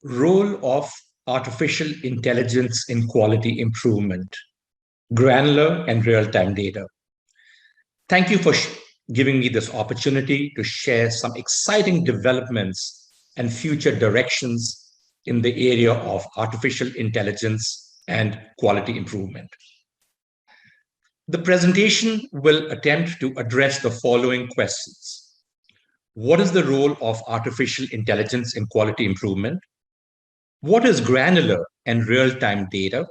Role of artificial intelligence in quality improvement, granular and real-time data. Thank you for giving me this opportunity to share some exciting developments and future directions in the area of artificial intelligence and quality improvement. The presentation will attempt to address the following questions. What is the role of artificial intelligence in quality improvement? What is granular and real-time data?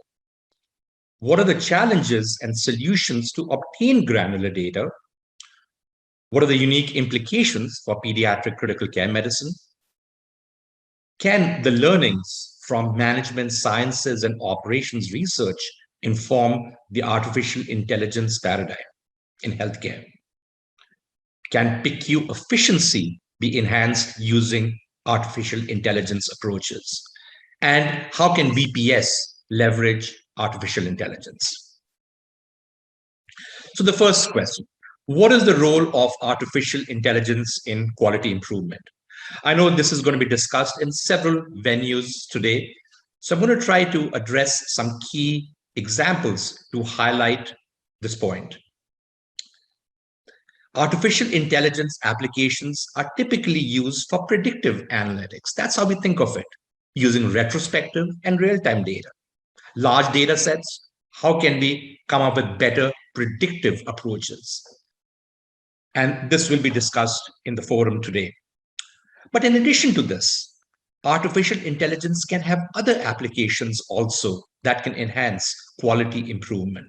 What are the challenges and solutions to obtain granular data? What are the unique implications for pediatric critical care medicine? Can the learnings from management sciences and operations research inform the artificial intelligence paradigm in healthcare? Can PICU efficiency be enhanced using artificial intelligence approaches? And how can VPS leverage artificial intelligence? So the first question, what is the role of artificial intelligence in quality improvement? I know this is going to be discussed in several venues today, so I'm going to try to address some key examples to highlight this point. Artificial intelligence applications are typically used for predictive analytics. That's how we think of it, using retrospective and real-time data. Large data sets, how can we come up with better predictive approaches? And this will be discussed in the forum today. But in addition to this, artificial intelligence can have other applications also that can enhance quality improvement.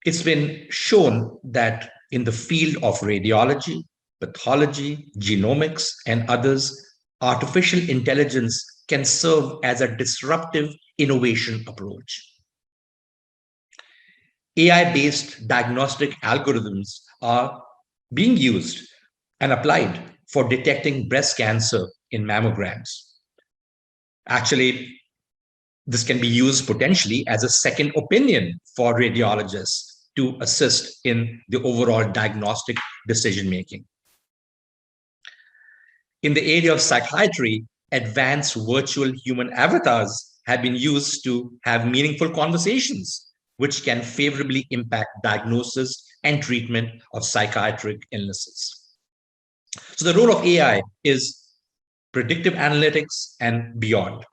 It's been shown that in the field of radiology, pathology, genomics, and others, artificial intelligence can serve as a disruptive innovation approach. AI-based diagnostic algorithms are being used and applied for detecting breast cancer in mammograms. Actually, this can be used potentially as a second opinion for radiologists to assist in the overall diagnostic decision-making. In the area of psychiatry, advanced virtual human avatars have been used to have meaningful conversations, which can favorably impact diagnosis and treatment of psychiatric illnesses. So the role of AI is predictive analytics and beyond.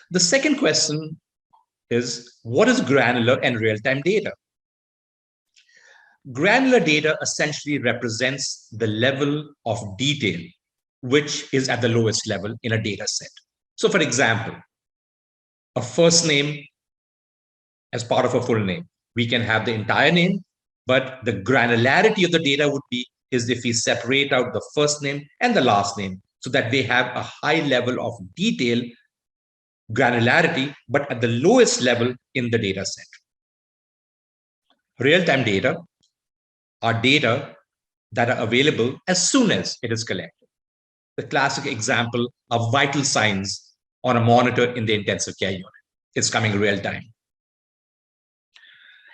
The second question is, what is granular and real-time data? Granular data essentially represents the level of detail which is at the lowest level in a data set. So for example, a first name as part of a full name. We can have the entire name, but the granularity of the data would be is if we separate out the first name and the last name so that they have a high level of detail, granularity, but at the lowest level in the data set. Real-time data are data that are available as soon as it is collected. The classic example of vital signs on a monitor in the intensive care unit. It's coming real time.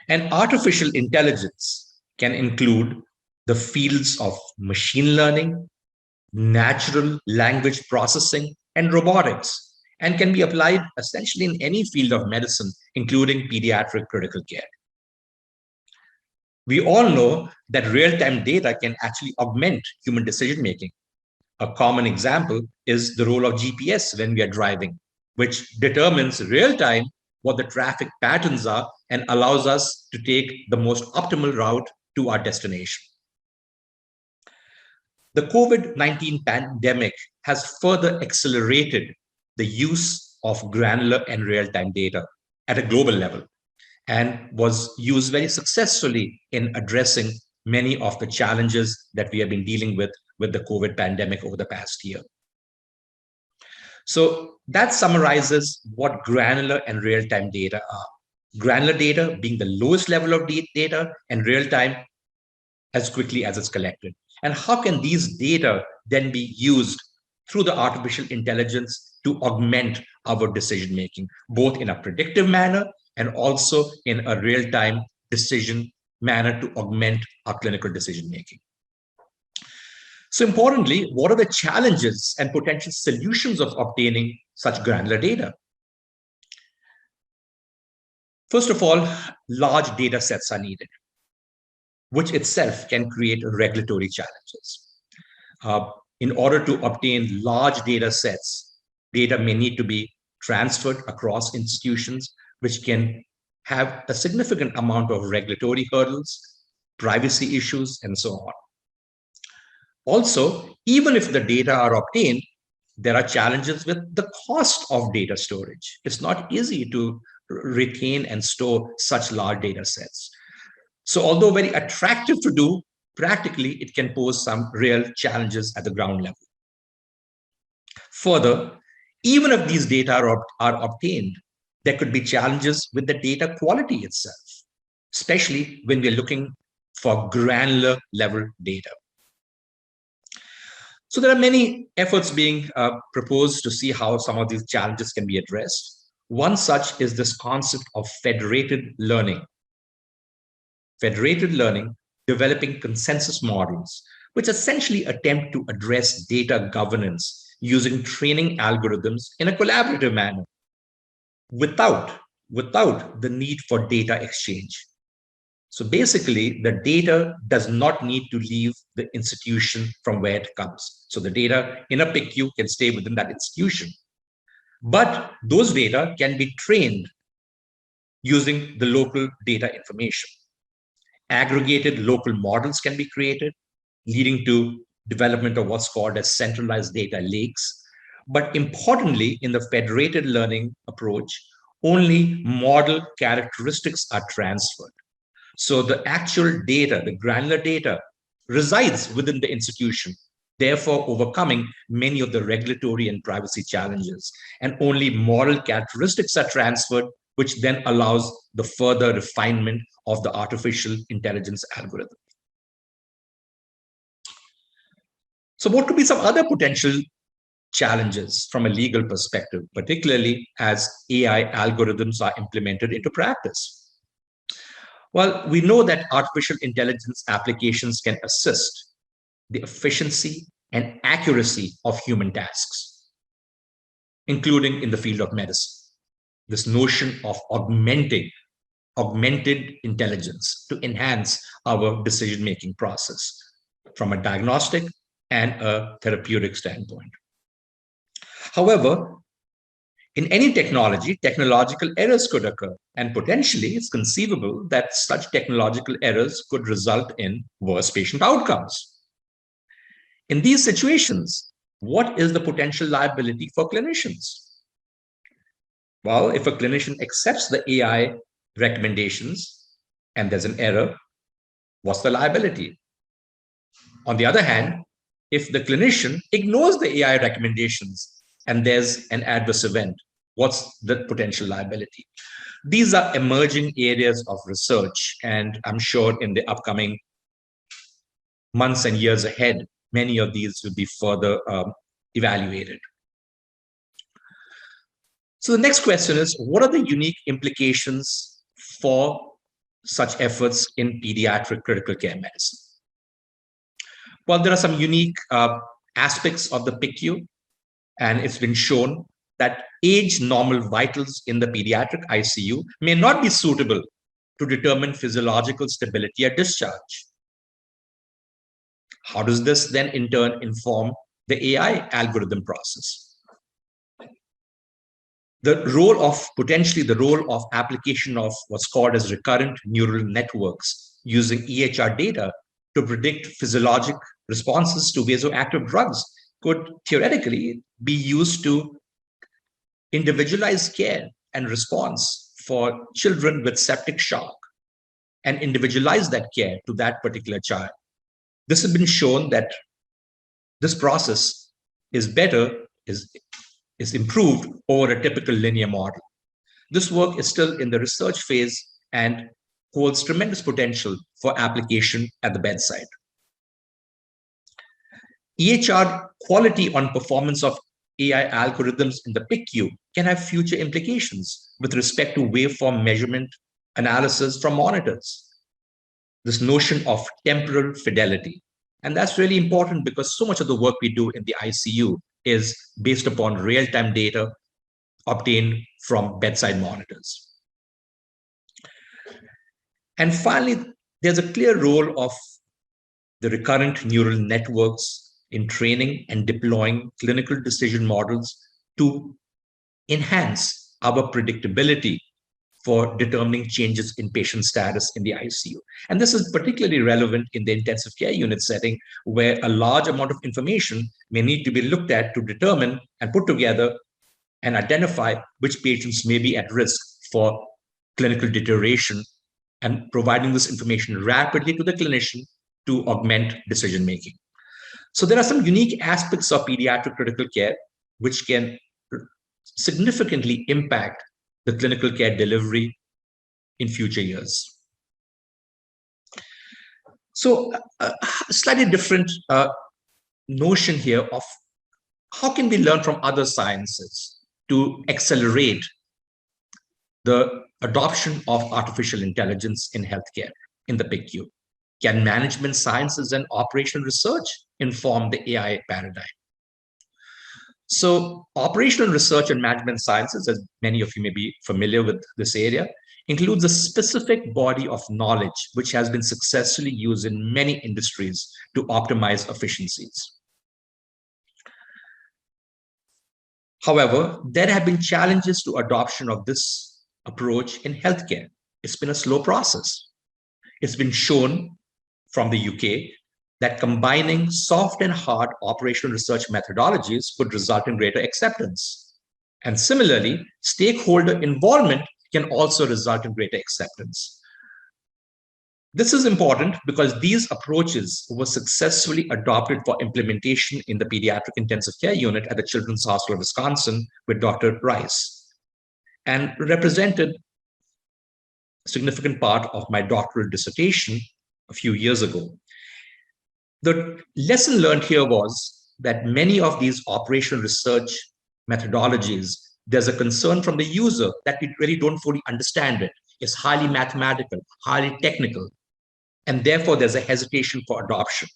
And artificial intelligence can include the fields of machine learning, natural language processing, and robotics, and can be applied essentially in any field of medicine, including pediatric critical care. We all know that real-time data can actually augment human decision-making. A common example is the role of GPS when we are driving, which determines real-time what the traffic patterns are and allows us to take the most optimal route to our destination. The COVID-19 pandemic has further accelerated the use of granular and real-time data at a global level and was used very successfully in addressing many of the challenges that we have been dealing with the COVID pandemic over the past year. So that summarizes what granular and real-time data are. Granular data being the lowest level of data and real-time as quickly as it's collected. And how can these data then be used through the artificial intelligence to augment our decision-making, both in a predictive manner and also in a real-time decision manner to augment our clinical decision-making. So importantly, what are the challenges and potential solutions of obtaining such granular data? First of all, large data sets are needed, which itself can create regulatory challenges. In order to obtain large data sets, data may need to be transferred across institutions, which can have a significant amount of regulatory hurdles, privacy issues, and so on. Also, even if the data are obtained, there are challenges with the cost of data storage. It's not easy to retain and store such large data sets. So although very attractive to do, practically it can pose some real challenges at the ground level. Further, even if these data are obtained, there could be challenges with the data quality itself, especially when we're looking for granular level data. So there are many efforts being proposed to see how some of these challenges can be addressed. One such is this concept of federated learning. Federated learning, developing consensus models, which essentially attempt to address data governance using training algorithms in a collaborative manner without the need for data exchange. So basically, the data does not need to leave the institution from where it comes. So the data in a PICU can stay within that institution. But those data can be trained using the local data information. Aggregated local models can be created, leading to development of what's called as centralized data lakes. But importantly, in the federated learning approach, only model characteristics are transferred. So the actual data, the granular data, resides within the institution, therefore overcoming many of the regulatory and privacy challenges. And only model characteristics are transferred, which then allows the further refinement of the artificial intelligence algorithm. So what could be some other potential challenges from a legal perspective, particularly as AI algorithms are implemented into practice? Well, we know that artificial intelligence applications can assist the efficiency and accuracy of human tasks, including in the field of medicine. This notion of augmented intelligence to enhance our decision-making process from a diagnostic and a therapeutic standpoint. However, in any technology, technological errors could occur, and potentially it's conceivable that such technological errors could result in worse patient outcomes. In these situations, what is the potential liability for clinicians? Well, if a clinician accepts the AI recommendations and there's an error, what's the liability? On the other hand, if the clinician ignores the AI recommendations and there's an adverse event, what's the potential liability? These are emerging areas of research, and I'm sure in the upcoming months and years ahead, many of these will be further evaluated. So the next question is, what are the unique implications for such efforts in pediatric critical care medicine? Well, there are some unique aspects of the PICU, and it's been shown that age-normal vitals in the pediatric ICU may not be suitable to determine physiological stability at discharge. How does this then in turn inform the AI algorithm process? Potentially the role of application of what's called as recurrent neural networks using EHR data to predict physiologic responses to vasoactive drugs could theoretically be used to individualize care and response for children with septic shock and individualize that care to that particular child. This has been shown that this process is improved over a typical linear model. This work is still in the research phase and holds tremendous potential for application at the bedside. EHR quality on performance of AI algorithms in the PICU can have future implications with respect to waveform measurement analysis from monitors. This notion of temporal fidelity And that's really important because so much of the work we do in the ICU is based upon real-time data obtained from bedside monitors. And finally, there's a clear role of the recurrent neural networks in training and deploying clinical decision models to enhance our predictability for determining changes in patient status in the ICU. And this is particularly relevant in the intensive care unit setting, where a large amount of information may need to be looked at to determine and put together and identify which patients may be at risk for clinical deterioration, and providing this information rapidly to the clinician to augment decision-making. So there are some unique aspects of pediatric critical care which can significantly impact the clinical care delivery in future years. So a slightly different notion here of how can we learn from other sciences to accelerate the adoption of artificial intelligence in healthcare in the PICU. Can management sciences and operational research inform the AI paradigm? So operational research and management sciences, as many of you may be familiar with this area, includes a specific body of knowledge which has been successfully used in many industries to optimize efficiencies. However, there have been challenges to adoption of this approach in healthcare. It's been a slow process. It's been shown from the UK that combining soft and hard operational research methodologies could result in greater acceptance. And similarly, stakeholder involvement can also result in greater acceptance. This is important because these approaches were successfully adopted for implementation in the pediatric intensive care unit at the Children's Hospital of Wisconsin with Dr. Rice, and represented a significant part of my doctoral dissertation a few years ago. The lesson learned here was that many of these operational research methodologies, there's a concern from the user that we really don't fully understand it. It's highly mathematical, highly technical, and therefore there's a hesitation for adoption.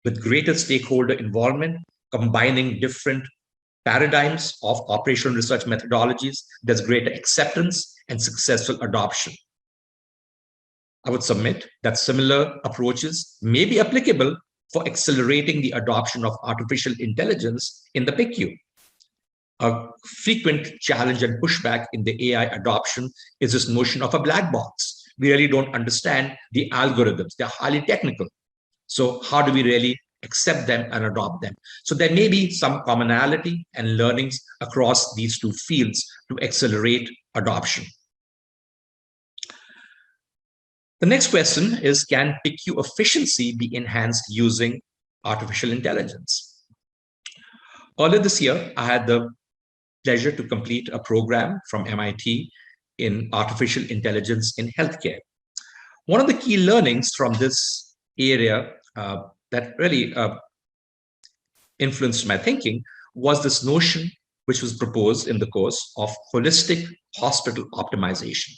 With greater stakeholder involvement, combining different paradigms of operational research methodologies, there's greater acceptance and successful adoption. I would submit that similar approaches may be applicable for accelerating the adoption of artificial intelligence in the PICU. A frequent challenge and pushback in the AI adoption is this notion of a black box. We really don't understand the algorithms. They're highly technical. So how do we really accept them and adopt them? So there may be some commonality and learnings across these two fields to accelerate adoption. The next question is, can PICU efficiency be enhanced using artificial intelligence? Earlier this year, I had the pleasure to complete a program from MIT in artificial intelligence in healthcare. One of the key learnings from this area that really influenced my thinking was this notion, which was proposed in the course, of holistic hospital optimization.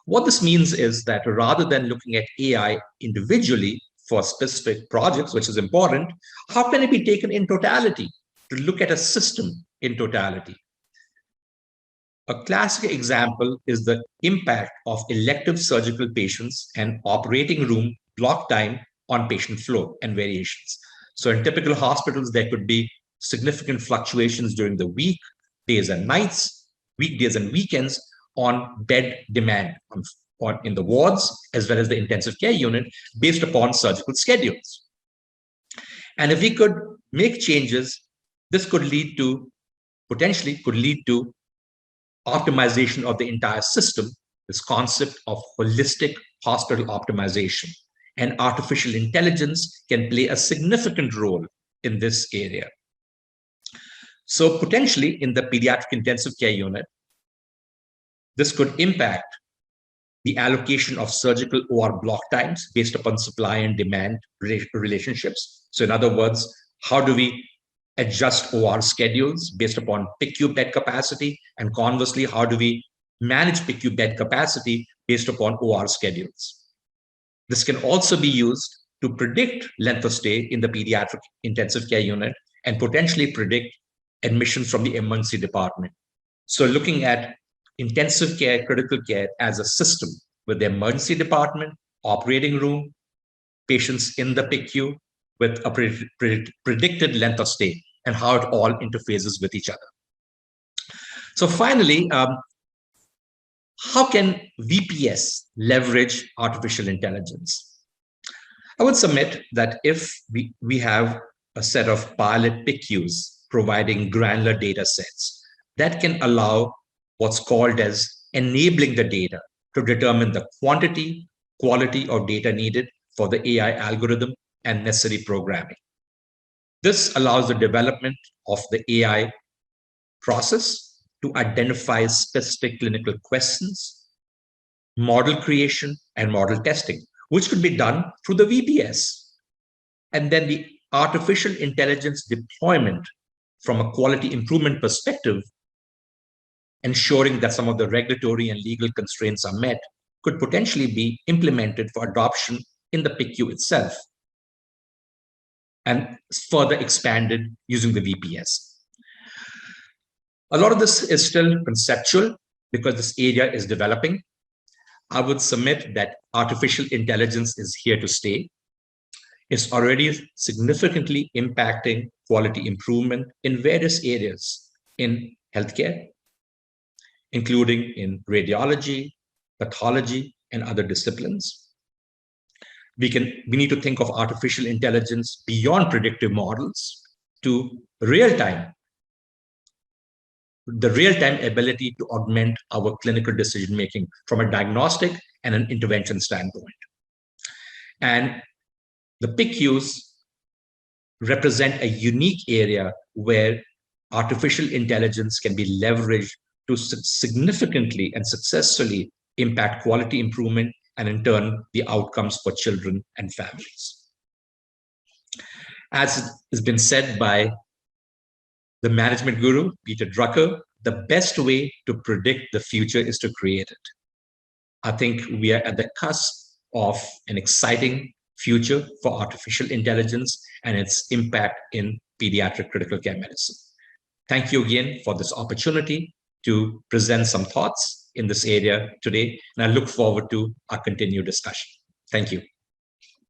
What this means is that rather than looking at AI individually for specific projects, which is important, how can it be taken in totality to look at a system in totality? A classic example is the impact of elective surgical patients and operating room block time on patient flow and variations. So in typical hospitals, there could be significant fluctuations during the week, days and nights, weekdays and weekends, on bed demand in the wards, as well as the intensive care unit, based upon surgical schedules. And if we could make changes, this could lead to, potentially could lead to optimization of the entire system, this concept of holistic hospital optimization. And artificial intelligence can play a significant role in this area. So potentially in the pediatric intensive care unit, this could impact the allocation of surgical OR block times based upon supply and demand relationships. So in other words, how do we adjust OR schedules based upon PICU bed capacity? And conversely, how do we manage PICU bed capacity based upon OR schedules? This can also be used to predict length of stay in the pediatric intensive care unit and potentially predict admissions from the emergency department. So looking at intensive care, critical care as a system with the emergency department, operating room, patients in the PICU with a predicted length of stay and how it all interfaces with each other. So finally, how can VPS leverage artificial intelligence? I would submit that if we have a set of pilot PICUs providing granular data sets that can allow what's called as enabling the data to determine the quantity, quality of data needed for the AI algorithm and necessary programming. This allows the development of the AI process to identify specific clinical questions, model creation, and model testing, which could be done through the VPS. And then the artificial intelligence deployment from a quality improvement perspective, ensuring that some of the regulatory and legal constraints are met, could potentially be implemented for adoption in the PICU itself and further expanded using the VPS. A lot of this is still conceptual because this area is developing. I would submit that artificial intelligence is here to stay. It's already significantly impacting quality improvement in various areas in healthcare, including in radiology, pathology, and other disciplines. We need to think of artificial intelligence beyond predictive models to real-time, the real-time ability to augment our clinical decision-making from a diagnostic and an intervention standpoint. And the PICUs represent a unique area where artificial intelligence can be leveraged to significantly and successfully impact quality improvement and in turn, the outcomes for children and families. As has been said by the management guru, Peter Drucker, the best way to predict the future is to create it. I think we are at the cusp of an exciting future for artificial intelligence and its impact in pediatric critical care medicine. Thank you again for this opportunity to present some thoughts in this area today, and I look forward to our continued discussion. Thank you.